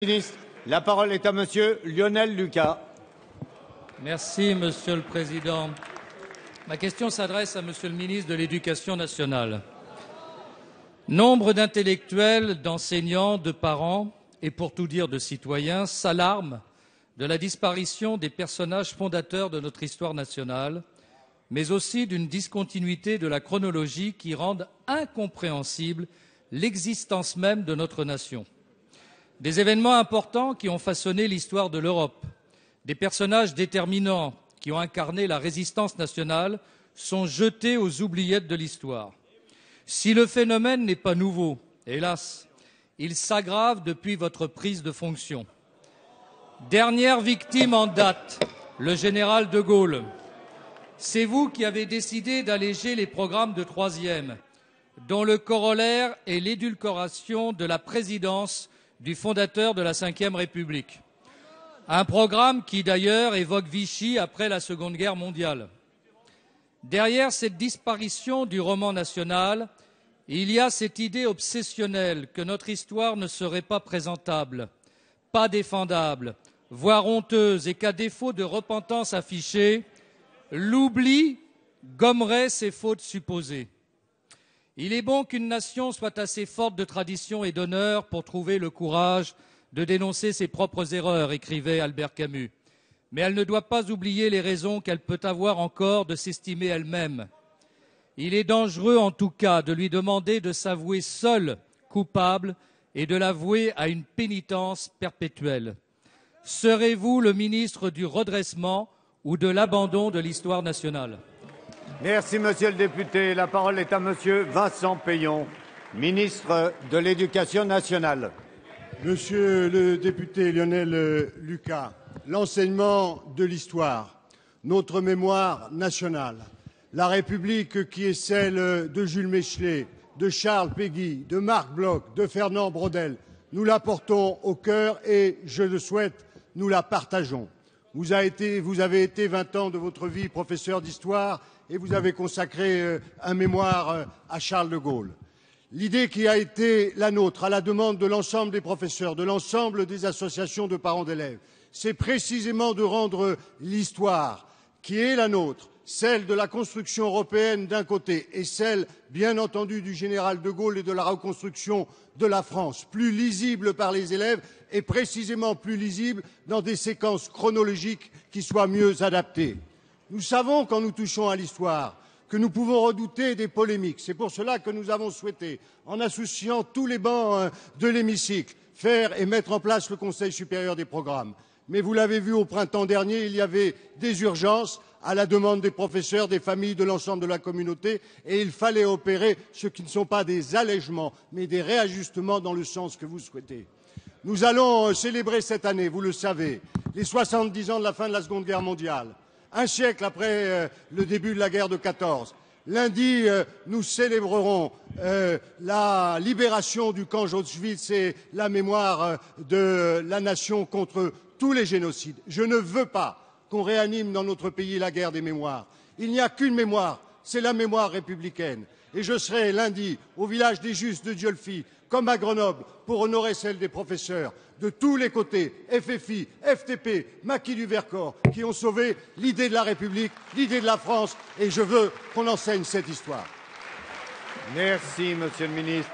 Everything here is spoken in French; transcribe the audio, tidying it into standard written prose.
Ministre, la parole est à Monsieur Lionel Lucas. Merci, Monsieur le Président. Ma question s'adresse à Monsieur le ministre de l'Éducation nationale. Nombre d'intellectuels, d'enseignants, de parents et pour tout dire de citoyens s'alarment de la disparition des personnages fondateurs de notre histoire nationale, mais aussi d'une discontinuité de la chronologie qui rende incompréhensible l'existence même de notre nation. Des événements importants qui ont façonné l'histoire de l'Europe, des personnages déterminants qui ont incarné la résistance nationale sont jetés aux oubliettes de l'histoire. Si le phénomène n'est pas nouveau, hélas, il s'aggrave depuis votre prise de fonction. Dernière victime en date, le général de Gaulle. C'est vous qui avez décidé d'alléger les programmes de troisième, dont le corollaire est l'édulcoration de la présidence du fondateur de la Ve République. Un programme qui, d'ailleurs, évoque Vichy après la Seconde Guerre mondiale. Derrière cette disparition du roman national, il y a cette idée obsessionnelle que notre histoire ne serait pas présentable, pas défendable, voire honteuse, et qu'à défaut de repentance affichée, l'oubli gommerait ses fautes supposées. Il est bon qu'une nation soit assez forte de tradition et d'honneur pour trouver le courage de dénoncer ses propres erreurs, écrivait Albert Camus. Mais elle ne doit pas oublier les raisons qu'elle peut avoir encore de s'estimer elle-même. Il est dangereux, en tout cas, de lui demander de s'avouer seule coupable et de l'avouer à une pénitence perpétuelle. Serez-vous le ministre du redressement ou de l'abandon de l'histoire nationale ? Merci, Monsieur le député. La parole est à Monsieur Vincent Peillon, ministre de l'Éducation nationale. Monsieur le député Lionel Lucas, l'enseignement de l'histoire, notre mémoire nationale, la République qui est celle de Jules Michelet, de Charles Péguy, de Marc Bloch, de Fernand Braudel, nous la portons au cœur et, je le souhaite, nous la partageons. Vous avez été 20 ans de votre vie professeur d'histoire et vous avez consacré un mémoire à Charles de Gaulle. L'idée qui a été la nôtre, à la demande de l'ensemble des professeurs, de l'ensemble des associations de parents d'élèves, c'est précisément de rendre l'histoire qui est la nôtre, celle de la construction européenne d'un côté et celle, bien entendu, du général de Gaulle et de la reconstruction de la France, plus lisible par les élèves et précisément plus lisible dans des séquences chronologiques qui soient mieux adaptées. Nous savons, quand nous touchons à l'histoire, que nous pouvons redouter des polémiques. C'est pour cela que nous avons souhaité, en associant tous les bancs de l'hémicycle, faire et mettre en place le Conseil supérieur des programmes. Mais vous l'avez vu au printemps dernier, il y avait des urgences à la demande des professeurs, des familles, de l'ensemble de la communauté, et il fallait opérer ce qui ne sont pas des allègements, mais des réajustements dans le sens que vous souhaitez. Nous allons célébrer cette année, vous le savez, les 70 ans de la fin de la Seconde Guerre mondiale, un siècle après le début de la guerre de 14. Lundi, nous célébrerons la libération du camp d'Auschwitz et la mémoire de la nation contre tous les génocides. Je ne veux pas qu'on réanime dans notre pays la guerre des mémoires. Il n'y a qu'une mémoire, c'est la mémoire républicaine. Et je serai lundi au village des Justes de Dieulefit, comme à Grenoble, pour honorer celle des professeurs de tous les côtés, FFI, FTP, Maquis du Vercors, qui ont sauvé l'idée de la République, l'idée de la France, et je veux qu'on enseigne cette histoire. Merci, Monsieur le ministre.